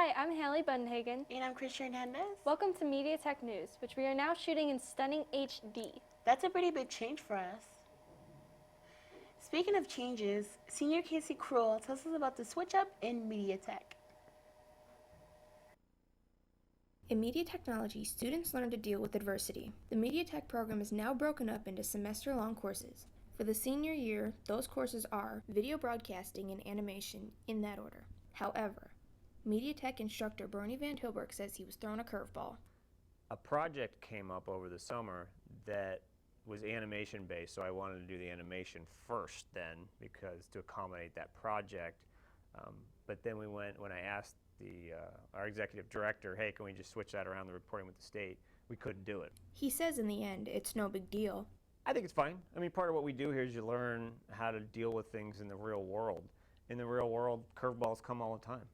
Hi, I'm Haley Bundenhagen. And I'm Christian Hernandez. Welcome to Media Tech News, which we are now shooting in stunning HD. That's a pretty big change for us. Speaking of changes, Senior Casey Kroll tells us about the switch up in media tech. In media technology, students learn to deal with adversity. The media tech program is now broken up into semester-long courses. For the senior year, those courses are video broadcasting and animation in that order. However, media tech instructor Bernie Van Tilburg says he was thrown a curveball. A project came up over the summer that was animation based, so I wanted to do the animation first then because to accommodate that project. But then when I asked our executive director, hey, can we just switch that around the reporting with the state, we couldn't do it. He says in the end, it's no big deal. I think it's fine. I mean, part of what we do here is you learn how to deal with things in the real world. In the real world, curveballs come all the time.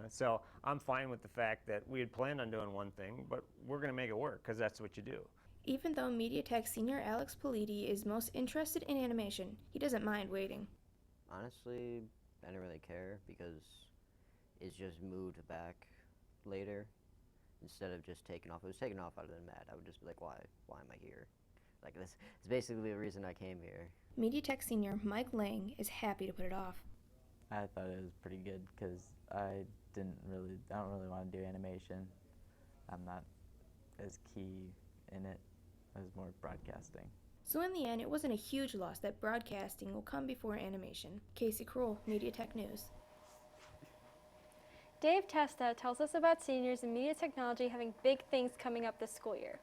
So I'm fine with the fact that we had planned on doing one thing, but we're going to make it work because that's what you do. Even though Media Tech senior Alex Politi is most interested in animation, he doesn't mind waiting. Honestly, I didn't really care because it's just moved back later instead of just taking off. If it was taken off, I would have been mad. I would just be like, why am I here? Like, this is basically the reason I came here. Media Tech senior Mike Lang is happy to put it off. I thought it was pretty good because I don't really want to do animation. I'm not as key in it as more broadcasting. So in the end, it wasn't a huge loss that broadcasting will come before animation. Casey Kroll, Media Tech News. Dave Testa tells us about seniors in media technology having big things coming up this school year.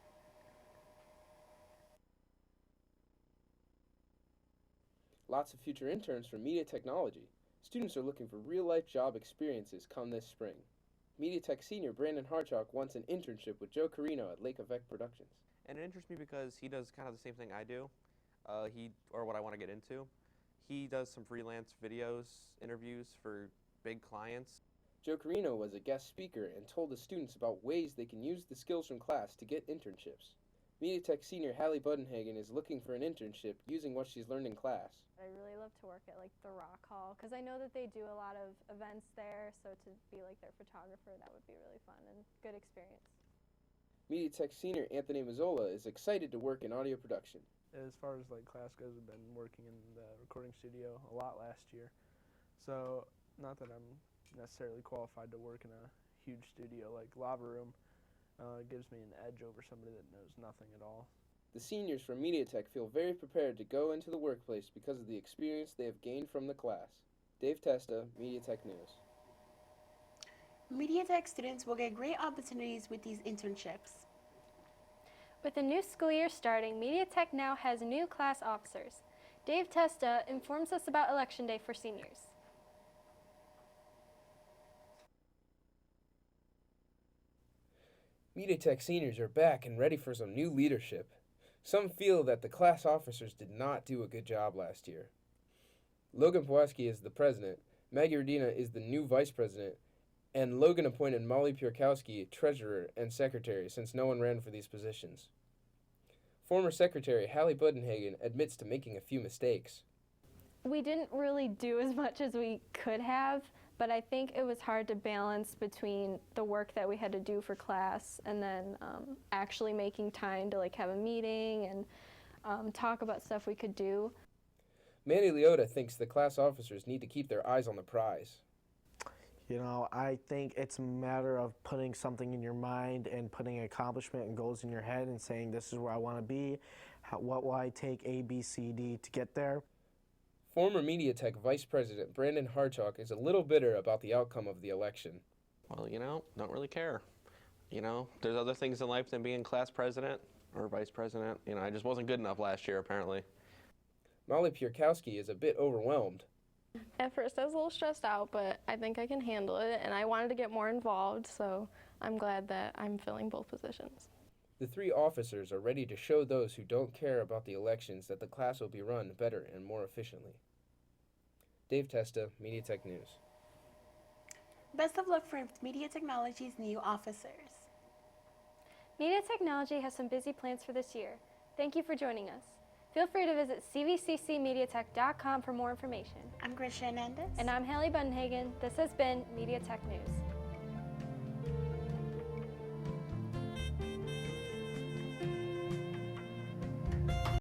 Lots of future interns for media technology. Students are looking for real-life job experiences come this spring. Media Tech senior Brandon Harchalk wants an internship with Joe Carino at Lake Effect Productions. And it interests me because he does kind of the same thing I do, or what I want to get into. He does some freelance videos, interviews for big clients. Joe Carino was a guest speaker and told the students about ways they can use the skills from class to get internships. Media Tech senior Hallie Budenhagen is looking for an internship using what she's learned in class. I really love to work at the Rock Hall because I know that they do a lot of events there, so to be their photographer, that would be really fun and good experience. Media Tech senior Anthony Mazzola is excited to work in audio production. As far as class goes, I've been working in the recording studio a lot last year. So not that I'm necessarily qualified to work in a huge studio like Lava Room. It gives me an edge over somebody that knows nothing at all. The seniors from Media Tech feel very prepared to go into the workplace because of the experience they have gained from the class. Dave Testa, Media Tech News. Media tech students will get great opportunities with these internships. With the new school year starting, Media Tech now has new class officers. Dave Testa informs us about Election Day for seniors. Media Tech seniors are back and ready for some new leadership. Some feel that the class officers did not do a good job last year. Logan Pulaski is the president, Maggie Rendina is the new vice president, and Logan appointed Molly Pierkowski treasurer and secretary since no one ran for these positions. Former secretary Hallie Budenhagen admits to making a few mistakes. We didn't really do as much as we could have, but I think it was hard to balance between the work that we had to do for class and then actually making time to have a meeting and talk about stuff we could do. Manny Leota thinks the class officers need to keep their eyes on the prize. I think it's a matter of putting something in your mind and putting accomplishment and goals in your head and saying, this is where I want to be, what will I take A, B, C, D to get there. Former Media Tech Vice President Brandon Harchalk is a little bitter about the outcome of the election. Well, don't really care. There's other things in life than being class president or vice president. I just wasn't good enough last year, apparently. Molly Pierkowski is a bit overwhelmed. At first I was a little stressed out, but I think I can handle it, and I wanted to get more involved, so I'm glad that I'm filling both positions. The three officers are ready to show those who don't care about the elections that the class will be run better and more efficiently. Dave Testa, Media Tech News. Best of luck for Media Technology's new officers. Media Technology has some busy plans for this year. Thank you for joining us. Feel free to visit cvccmediatech.com for more information. I'm Christian Hernandez. And I'm Haley Bundenhagen. This has been Media Tech News.